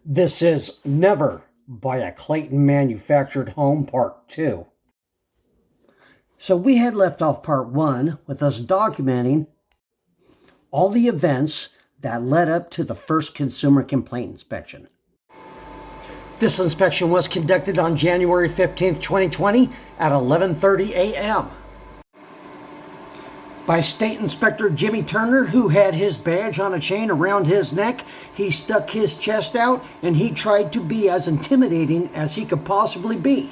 This is Never Buy a Clayton Manufactured Home Part 2. So we had left off Part 1 with us documenting all the events that led up to the first consumer complaint inspection. This inspection was conducted on January 15th, 2020 at 11:30 a.m. by State Inspector Jimmy Turner, who had his badge on a chain around his neck. He stuck his chest out and he tried to be as intimidating as he could possibly be.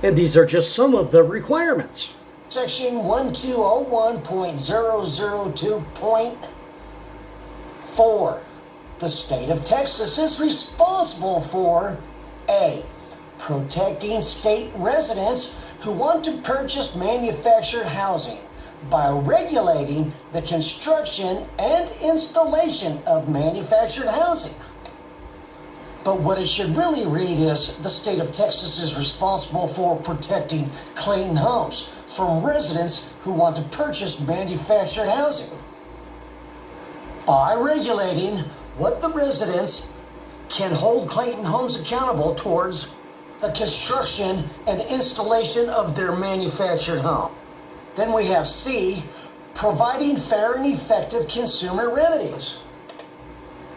And these are just some of the requirements. Section 1201.002.4. The state of Texas is responsible for A. Protecting state residents who want to purchase manufactured housing by regulating the construction and installation of manufactured housing. But what it should really read is the state of Texas is responsible for protecting Clayton homes from residents who want to purchase manufactured housing by regulating what the residents can hold Clayton homes accountable towards the construction and installation of their manufactured home. Then we have C, providing fair and effective consumer remedies.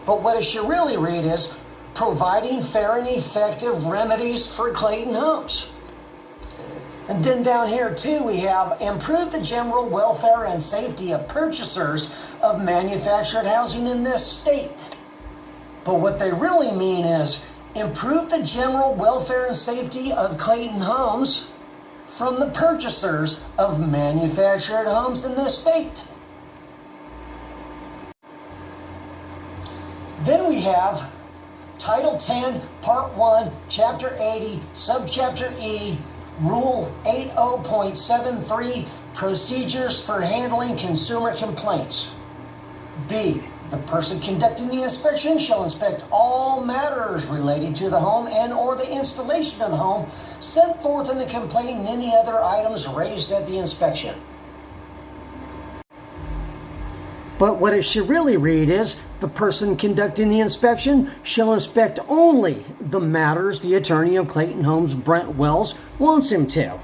But what it should really read is providing fair and effective remedies for Clayton homes. And then down here too, we have improve the general welfare and safety of purchasers of manufactured housing in this state. But what they really mean is improve the general welfare and safety of Clayton homes from the purchasers of manufactured homes in this state. Then we have Title 10, Part 1, Chapter 80, Subchapter E, Rule 80.73, Procedures for Handling Consumer Complaints. B. The person conducting the inspection shall inspect all matters relating to the home and or the installation of the home set forth in the complaint and any other items raised at the inspection. But what it should really read is the person conducting the inspection shall inspect only the matters the attorney of Clayton Homes, Brent Wells, wants him to.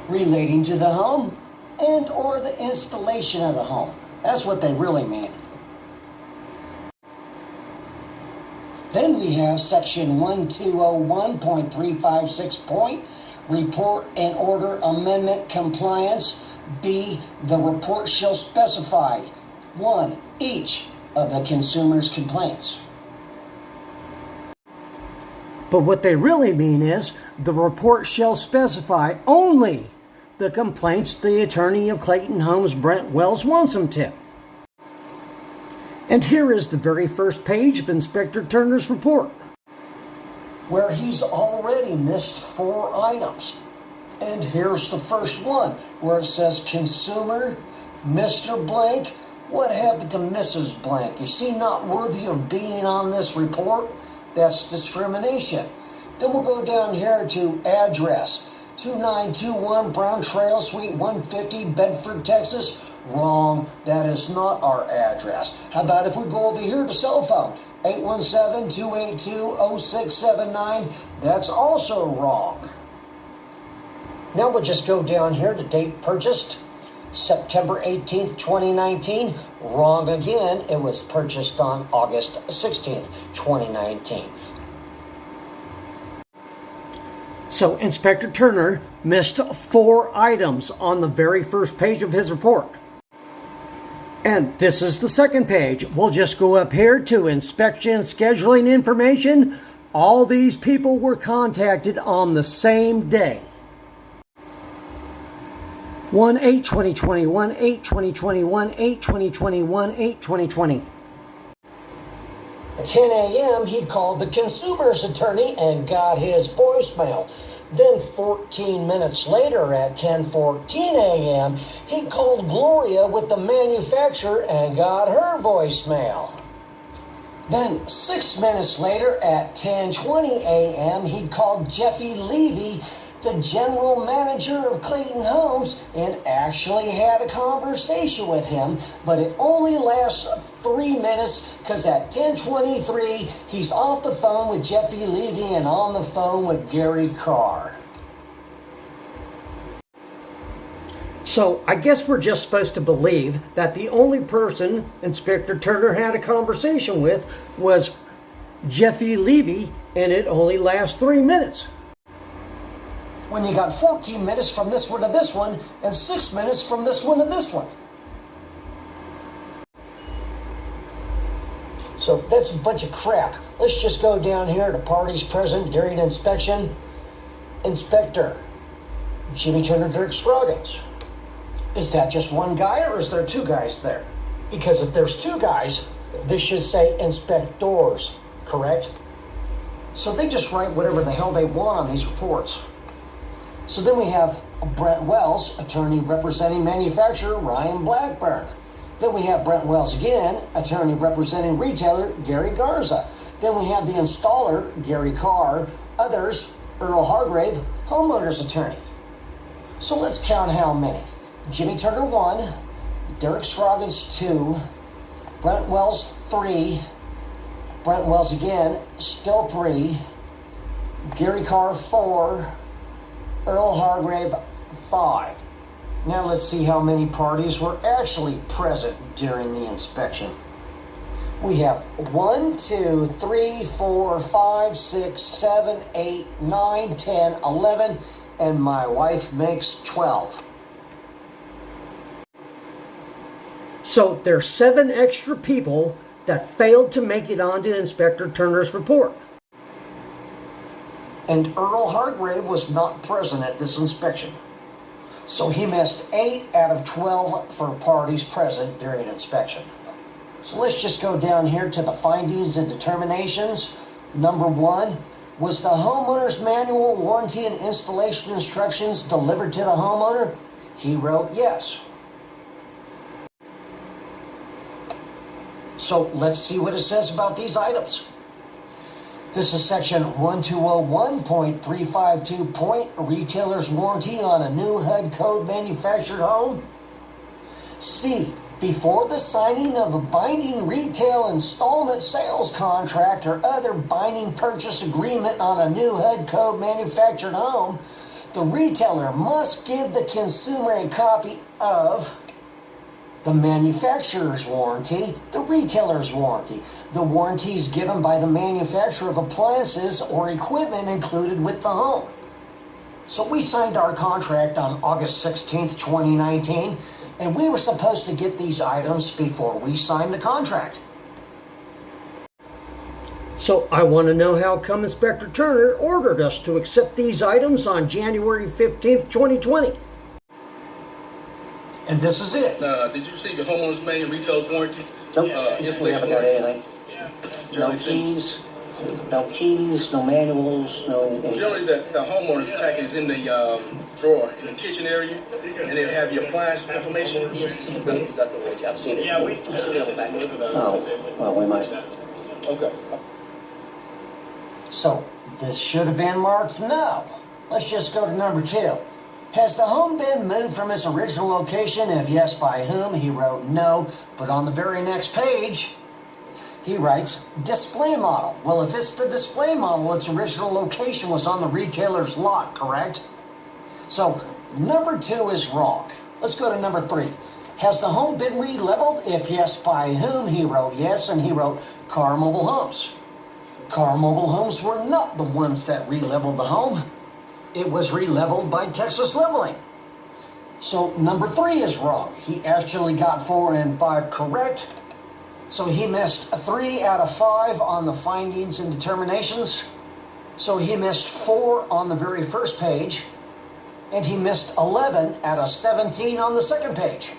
Relating to the home and or the installation of the home. That's what they really mean. Then we have section 1201.356 report and order amendment compliance. B, the report shall specify 1, each of the consumer's complaints. But what they really mean is the report shall specify only the complaints the attorney of Clayton Homes, Brent Wells, wants him to. And here is the very first page of Inspector Turner's report, where he's already missed 4 items. And here's the first one, where it says consumer, Mr. Blank. What happened to Mrs. Blank? Is she not worthy of being on this report? That's discrimination. Then we'll go down here to address. 2921 Brown Trail, Suite 150, Bedford, Texas. Wrong. That is not our address. How about if we go over here to cell phone? 817-282-0679. That's also wrong. Now we'll just go down here to date purchased, September 18th, 2019. Wrong again. It was purchased on August 16th, 2019. So Inspector Turner missed 4 items on the very first page of his report. And this is the second page. We'll just go up here to inspection scheduling information. All these people were contacted on the same day. 1/8/2020, 1/8/2020, 1/8/2020, 1/8/2020. At 10 a.m., he called the consumer's attorney and got his voicemail. Then 14 minutes later at 10:14 a.m., he called Gloria with the manufacturer and got her voicemail. Then 6 minutes later at 10:20 a.m., he called Jeffy Levy the general manager of Clayton Homes and actually had a conversation with him, but it only lasts 3 minutes because at 10:23 he's off the phone with Jeffy Levy and on the phone with Gary Carr. So I guess we're just supposed to believe that the only person Inspector Turner had a conversation with was Jeffy Levy, and it only lasts 3 minutes. When you got 14 minutes from this one to this one, and 6 minutes from this one to this one. So that's a bunch of crap. Let's just go down here to parties present during inspection. Inspector Jimmy Turner, Derek Scroggins. Is that just one guy or is there two guys there? Because if there's two guys, this should say inspectors, correct? So they just write whatever the hell they want on these reports. So then we have Brent Wells, attorney representing manufacturer Ryan Blackburn. Then we have Brent Wells again, attorney representing retailer Gary Garza. Then we have the installer, Gary Carr. Others, Earl Hargrave, homeowner's attorney. So let's count how many. Jimmy Turner 1, Derek Scroggins 2, Brent Wells 3, Brent Wells again, still 3, Gary Carr 4, Earl Hargrave 5. Now let's see how many parties were actually present during the inspection. We have 1, 2, 3, 4, 5, 6, 7, 8, 9, 10, 11, and my wife makes 12. So there's 7 extra people that failed to make it onto Inspector Turner's report. And Earl Hargrave was not present at this inspection. So he missed 8 out of 12 for parties present during inspection. So let's just go down here to the findings and determinations. Number 1, was the homeowner's manual, warranty, and installation instructions delivered to the homeowner? He wrote yes. So let's see what it says about these items. This is section 1201.352. Retailer's warranty on a new HUD code manufactured home. C. Before the signing of a binding retail installment sales contract or other binding purchase agreement on a new HUD code manufactured home, the retailer must give the consumer a copy of the manufacturer's warranty, the retailer's warranty. The warranties given by the manufacturer of appliances or equipment included with the home. So we signed our contract on August 16th, 2019, and we were supposed to get these items before we signed the contract. So I want to know how come Inspector Turner ordered us to accept these items on January 15th, 2020. And this is it. Did you receive your homeowner's manual, retailer's warranty? Nope. We Installation haven't got warranty? anything. No keys, no manuals, no... Generally, the homeowner's packet is in the drawer in the kitchen area, and it'll have your appliance information. Yes, you got the warranty. I've seen it. Yeah, we still back. Oh, well, we might. Okay. So, this should have been marked no. Let's just go to number 2. Has the home been moved from its original location? If yes, by whom? He wrote no, but on the very next page, he writes display model. Well, if it's the display model, its original location was on the retailer's lot, correct? So, number 2 is wrong. Let's go to number 3. Has the home been re-leveled? If yes, by whom? He wrote yes, and he wrote Carr Mobile Homes. Carr Mobile Homes were not the ones that re-leveled the home. It was re-leveled by Texas Leveling. So number 3 is wrong. He actually got 4 and 5 correct. So he missed 3 out of 5 on the findings and determinations. So he missed 4 on the very first page. And he missed 11 out of 17 on the second page.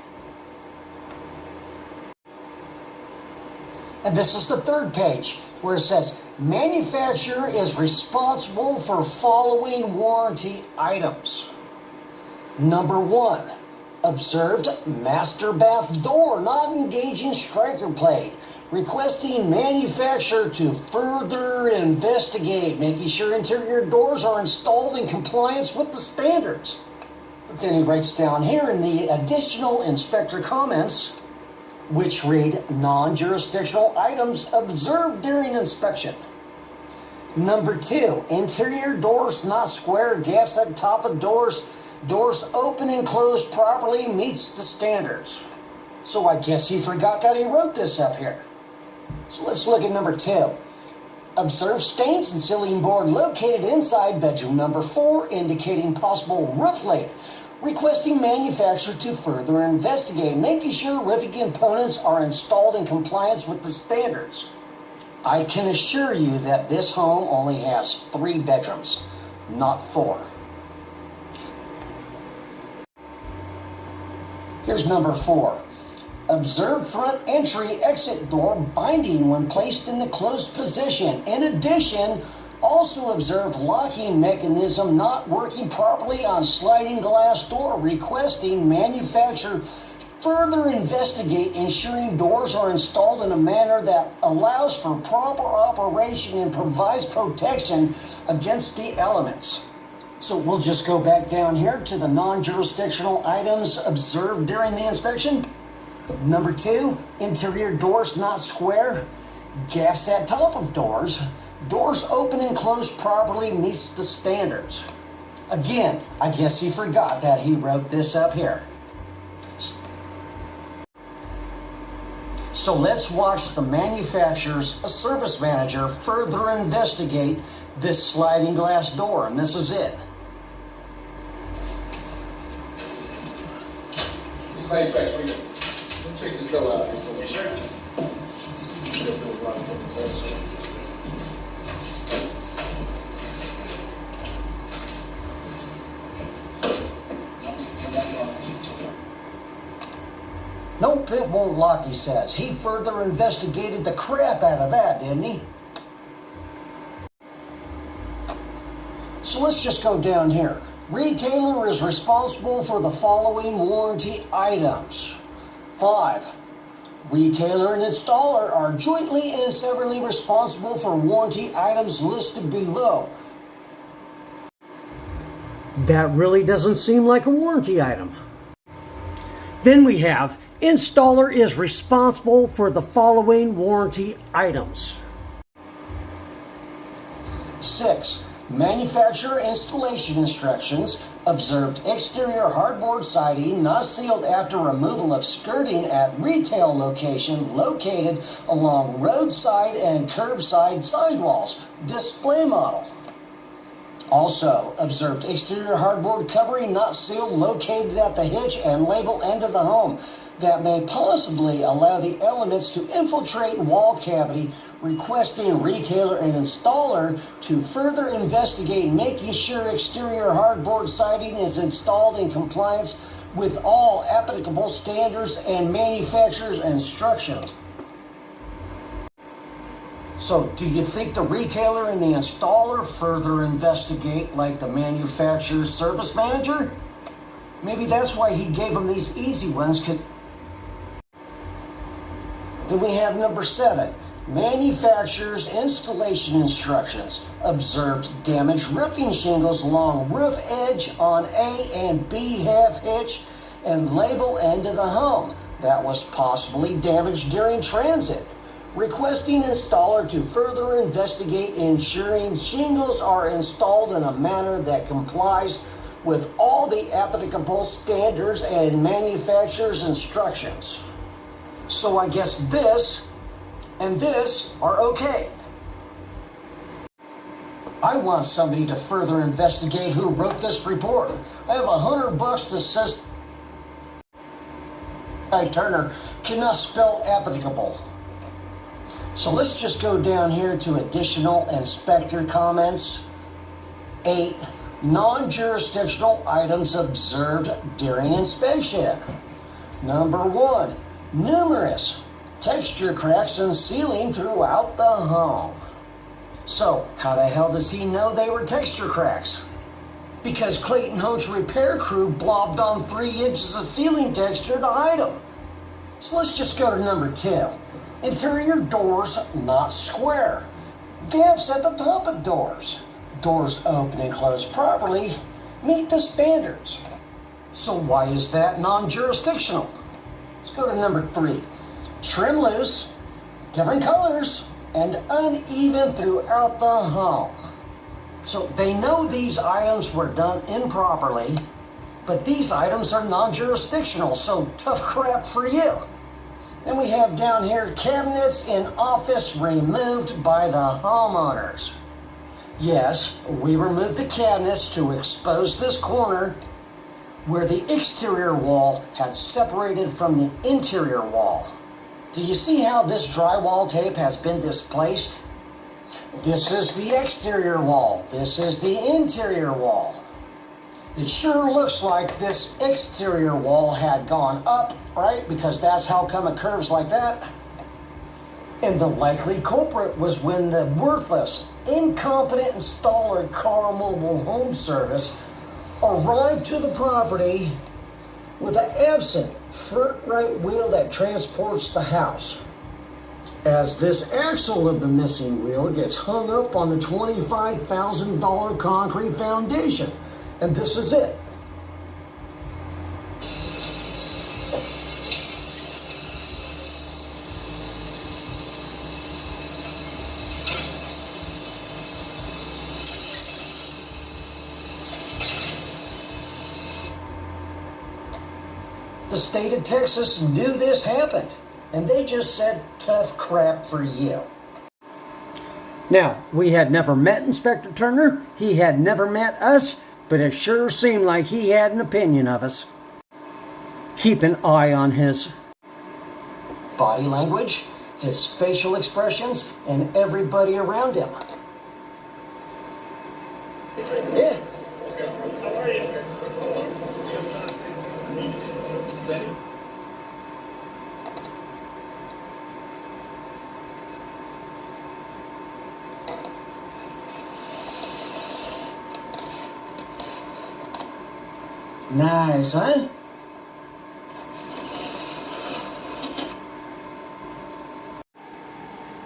And this is the third page, where it says, manufacturer is responsible for following warranty items. Number 1, observed master bath door not engaging striker plate. requesting manufacturer to further investigate, making sure interior doors are installed in compliance with the standards. But then he writes down here in the additional inspector comments, which read non-jurisdictional items observed during inspection. Number 2, interior doors not square, gaps at top of doors, doors open and closed properly meets the standards. So I guess he forgot that he wrote this up here. So let's look at number 2. Observe stains in ceiling board located inside bedroom number 4, indicating possible roof leak. Requesting manufacturer to further investigate, making sure roofing components are installed in compliance with the standards. I can assure you that this home only has 3 bedrooms, not 4. Here's number 4. Observe front entry exit door binding when placed in the closed position. In addition, also observe locking mechanism not working properly on sliding glass door. Requesting manufacturer further investigate, ensuring doors are installed in a manner that allows for proper operation and provides protection against the elements. So we'll just go back down here to the non-jurisdictional items observed during the inspection. Number 2, interior doors not square, gaps at top of doors, doors open and closed properly meets the standards. Again, I guess he forgot that he wrote this up here. So let's watch the manufacturer's service manager further investigate this sliding glass door, and this is it. This manufacturer, let me check this door out. Yes, sir. Nope, it won't lock, he says. He further investigated the crap out of that, didn't he? So let's just go down here. Retailer is responsible for the following warranty items. 5. Retailer and installer are jointly and severally responsible for warranty items listed below. That really doesn't seem like a warranty item. Then we have installer is responsible for the following warranty items. 6. Manufacturer installation instructions observed exterior hardboard siding not sealed after removal of skirting at retail location located along roadside and curbside sidewalls. Display model. Also observed exterior hardboard covering not sealed located at the hitch and label end of the home that may possibly allow the elements to infiltrate wall cavity. Requesting retailer and installer to further investigate, making sure exterior hardboard siding is installed in compliance with all applicable standards and manufacturer's instructions. So, do you think the retailer and the installer further investigate like the manufacturer's service manager? Maybe that's why he gave them these easy ones. Then we have number 7. Manufacturer's installation instructions observed damaged roofing shingles along roof edge on A and B half hitch and label end of the home that was possibly damaged during transit. Requesting installer to further investigate, ensuring shingles are installed in a manner that complies with all the applicable standards and manufacturer's instructions. So I guess this and this are okay. I want somebody to further investigate who wrote this report. I have $100 that says Turner cannot spell applicable. So let's just go down here to additional inspector comments. 8. Non-jurisdictional items observed during inspection. Number 1. Numerous texture cracks in ceiling throughout the home. So, how the hell does he know they were texture cracks? Because Clayton Home's repair crew blobbed on 3 inches of ceiling texture to hide them. So let's just go to number 2. Interior doors not square. Gaps at the top of doors. Doors open and close properly meet the standards. So why is that non-jurisdictional? Let's go to number 3. Trim loose, different colors, and uneven throughout the home. So they know these items were done improperly, but these items are non-jurisdictional, so tough crap for you. Then we have down here cabinets in office removed by the homeowners. Yes, we removed the cabinets to expose this corner where the exterior wall had separated from the interior wall. Do you see how this drywall tape has been displaced? This is the exterior wall. This is the interior wall. It sure looks like this exterior wall had gone up, right? Because that's how come it curves like that. And the likely culprit was when the worthless, incompetent installer Car Mobile Home Service arrived to the property with an absent front right wheel that transports the house. As this axle of the missing wheel gets hung up on the $25,000 concrete foundation. And this is it. The state of Texas knew this happened, and they just said, tough crap for you. Now, we had never met Inspector Turner. He had never met us, but it sure seemed like he had an opinion of us. Keep an eye on his body language, his facial expressions, and everybody around him. Yeah. How are you? Nice, huh?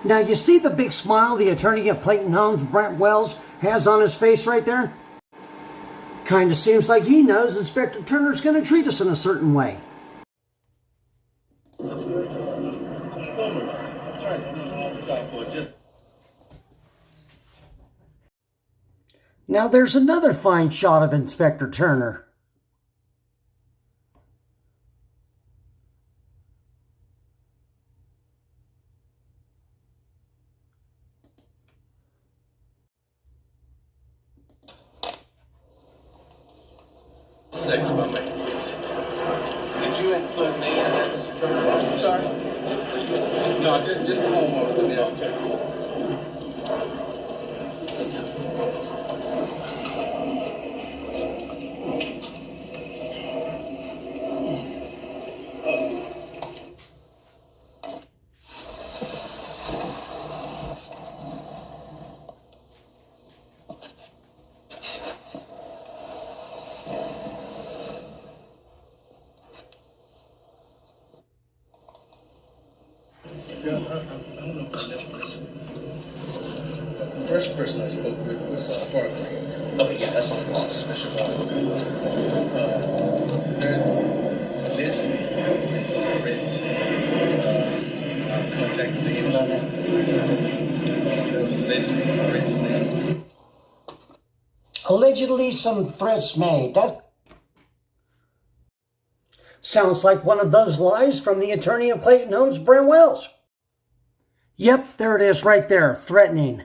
Now, you see the big smile the attorney of Clayton Homes, Brent Wells, has on his face right there? Kind of seems like he knows Inspector Turner's going to treat us in a certain way. Now, there's another fine shot of Inspector Turner. Second, if I may, please. Did you include me in that, Mr. Turner? I'm sorry? No, just the homeowners. I mean, Guys, I don't know if I know this. The first person I spoke with was Parker. Oh, yeah, that's the boss, Mr. Parker. There's allegedly been some threats. I've contacted the industry. So there was allegedly some threats made. Allegedly some threats made. That sounds like one of those lies from the attorney of Clayton Homes, Brent Wells. Yep, there it is right there, threatening.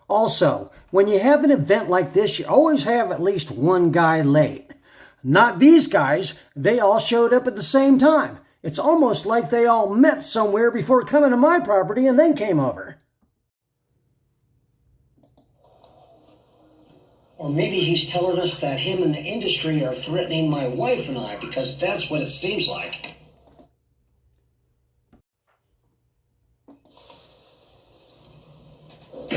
Also, when you have an event like this, you always have at least one guy late. Not these guys, they all showed up at the same time. It's almost like they all met somewhere before coming to my property and then came over. Or maybe he's telling us that him and the industry are threatening my wife and I, because that's what it seems like. I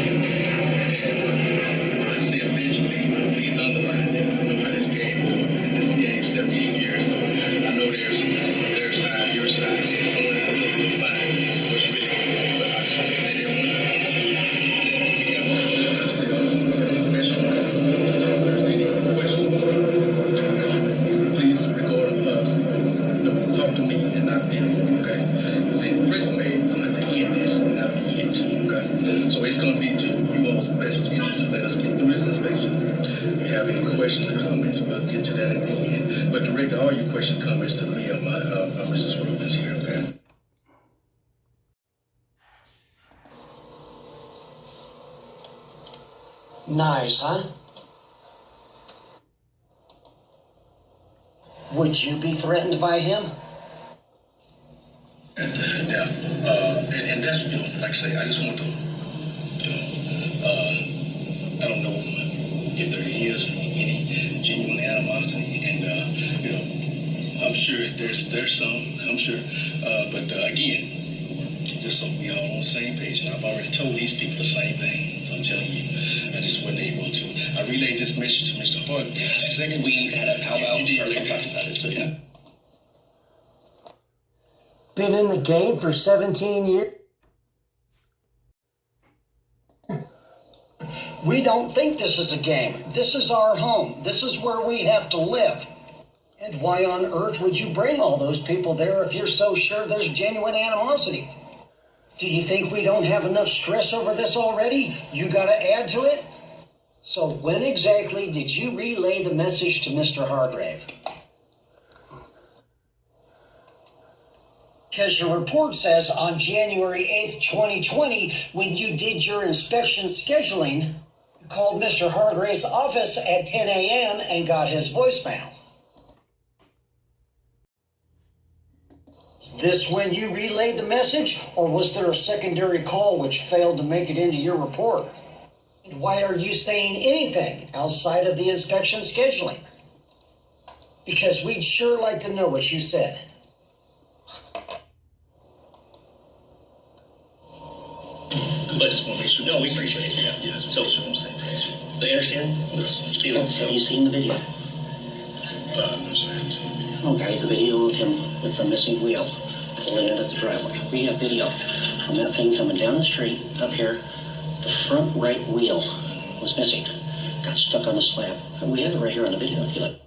say allegedly, these other lines, I know how this game goes. I've been in this game 17 years, so I know there's their side, your side, so the questions or comments, we'll get to that in a minute. But direct all your questions and comments to me or Mrs. Rubens here, okay? Nice, huh? Would you be threatened by him? Yeah, and that's, like I say, I just want to, I don't know if there is any genuine animosity, and, I'm sure there's some, I'm sure, but again, just so we all on the same page, and I've already told these people the same thing. I'm telling you, I just wasn't able to. I relayed this message to Mr. Hart. Second, we had a powwow earlier talked about it, so yeah. Been in the game for 17 years? We don't think this is a game. This is our home. This is where we have to live. And why on earth would you bring all those people there if you're so sure there's genuine animosity? Do you think we don't have enough stress over this already? You gotta add to it? So when exactly did you relay the message to Mr. Hargrave? Because your report says on January 8th, 2020, when you did your inspection scheduling, you called Mr. Hargrave's office at 10 a.m. and got his voicemail. Is this when you relayed the message, or was there a secondary call which failed to make it into your report? And why are you saying anything outside of the inspection scheduling? Because we'd sure like to know what you said. I just want to make sure. No, we appreciate it. Yeah. Yes, So, so I'm saying. they understand? Yes. Have you seen the video? No, sir, I haven't seen the video. Okay, the video of him with the missing wheel pulling into the driveway. We have video from that thing coming down the street up here. The front right wheel was missing. Got stuck on the slab. And we have it right here on the video if you like.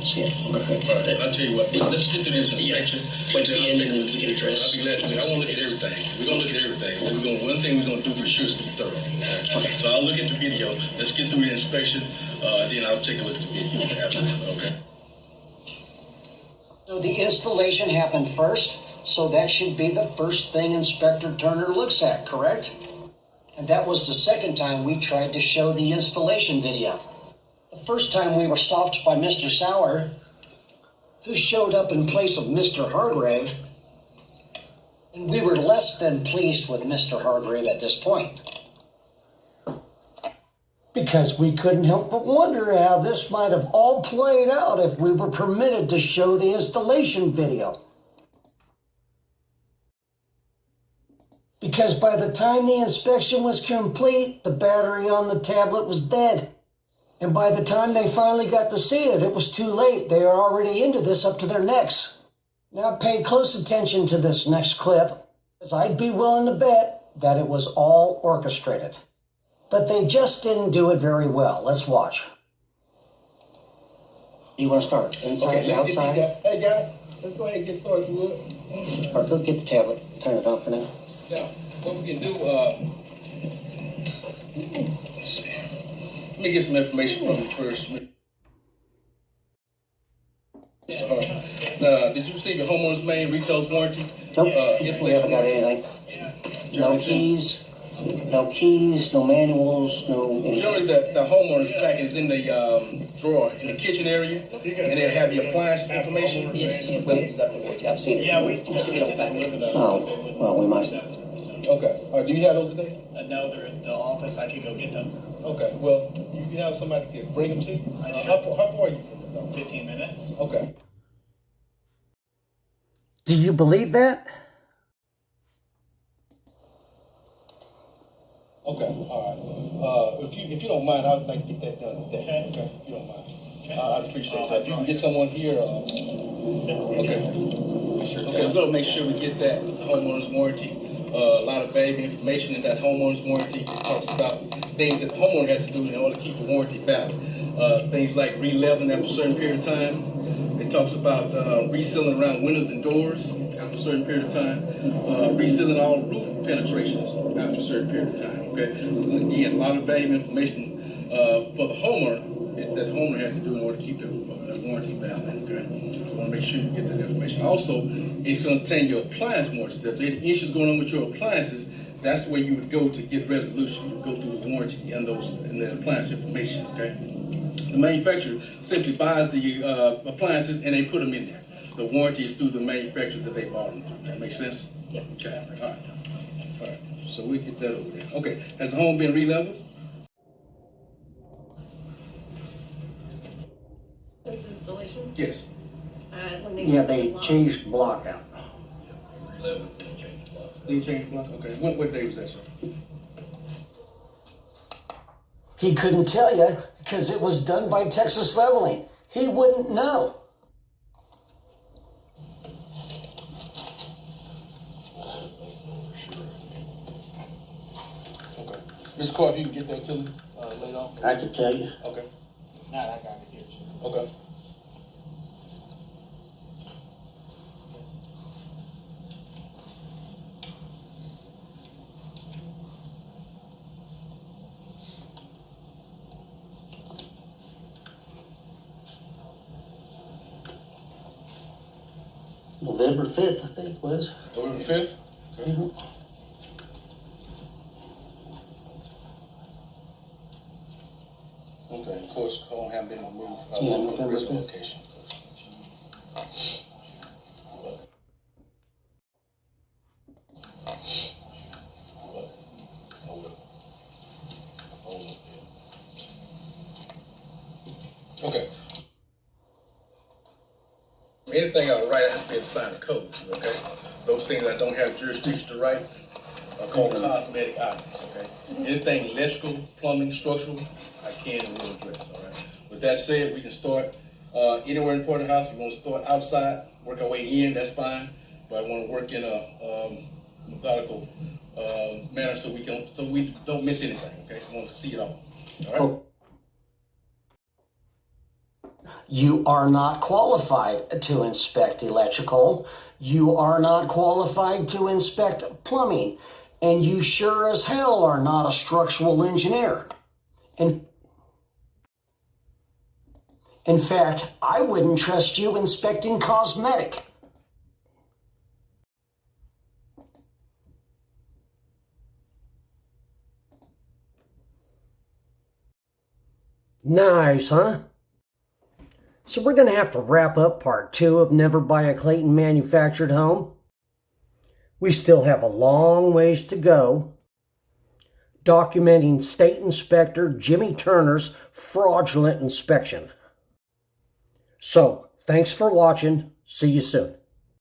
See it. All right, I'll tell you what, let's get through this inspection. Wait till the end and then we can address. I'll be glad to. I want to look at everything. We're going to look at everything. One thing we're going to do for sure is be thorough. Okay. So I'll look at the video. Let's get through the inspection. Then I'll take a look at the video after. Okay. So the installation happened first, so that should be the first thing Inspector Turner looks at, correct? And that was the second time we tried to show the installation video. The first time we were stopped by Mr. Sauer, who showed up in place of Mr. Hargrave, and we were less than pleased with Mr. Hargrave at this point. Because we couldn't help but wonder how this might have all played out if we were permitted to show the installation video. Because by the time the inspection was complete, the battery on the tablet was dead. And by the time they finally got to see it, it was too late. They are already into this up to their necks. Now pay close attention to this next clip, as I'd be willing to bet that it was all orchestrated. But they just didn't do it very well. Let's watch. You want to start? Inside, Okay, outside? hey guys, let's go ahead and get started, Wood. Or go get the tablet. Turn it off for now. Now, what we can do, let me get some information from you first. Mr. Hart. Did you receive your homeowner's main retailer's warranty? Nope, Yes, we haven't got anything. No keys, no manuals, no anything. Generally, the homeowner's packet is in the drawer in the kitchen area, and they'll have your appliance information. Yes, I've seen it. Yeah, we see it on back. Oh, well, we might. Okay. Do you have those today? No, they're in the office. I can go get them. Okay. Well, you have somebody to bring them to you? I do. How far are you from 15 minutes. Okay. Do you believe that? Okay. All right. If you don't mind, I'd like to get that done today. Okay. If you don't mind. I appreciate that. If you can get someone here, okay. Okay, we're gonna make sure we get that homeowner's warranty. A lot of vague information in that homeowner's warranty. It talks about things that the homeowner has to do in order to keep the warranty valid. Things like re-leveling after a certain period of time. It talks about resealing around windows and doors after a certain period of time. Resealing all roof penetrations after a certain period of time. Okay. Again, a lot of vague information for the homeowner that the homeowner has to do in order to keep the warranty valid. Okay. I want to make sure you get that information. Also, it's going to contain your appliance warranty steps. So any issues going on with your appliances, that's where you would go to get resolution. You would go through the warranty and the appliance information. Okay. The manufacturer simply buys the appliances and they put them in there. The warranty is through the manufacturers that they bought them through. That make sense? Yep. Okay. All right. All right. So we get that over there. Okay. Has the home been re-leveled? Since installation? Yes. Yeah, they changed block out. They changed block? Okay. What day was that, sir? He couldn't tell you because it was done by Texas Leveling. He wouldn't know. Okay. Mr. Court, if you can get that to me later on. I can tell you. Okay. Not I got it here. Okay. November 5th, I think it was. November 5th? Okay. Okay, of course, home haven't been removed from the November original 5th. location. Okay. Anything I write has to be assigned to code, okay? Those things I don't have jurisdiction to write are called cosmetic items, okay? Anything electrical, plumbing, structural, I can and will address, all right? With that said, we can start anywhere in part of the house. We want to start outside, work our way in, that's fine. But I want to work in a methodical manner so we don't miss anything, okay? I want to see it all, all right? Oh. You are not qualified to inspect electrical. You are not qualified to inspect plumbing. And you sure as hell are not a structural engineer. In fact, I wouldn't trust you inspecting cosmetic. Nice, huh? So we're going to have to wrap up part 2 of Never Buy a Clayton Manufactured Home. We still have a long ways to go, documenting State Inspector Jimmy Turner's fraudulent inspection. So, thanks for watching. See you soon.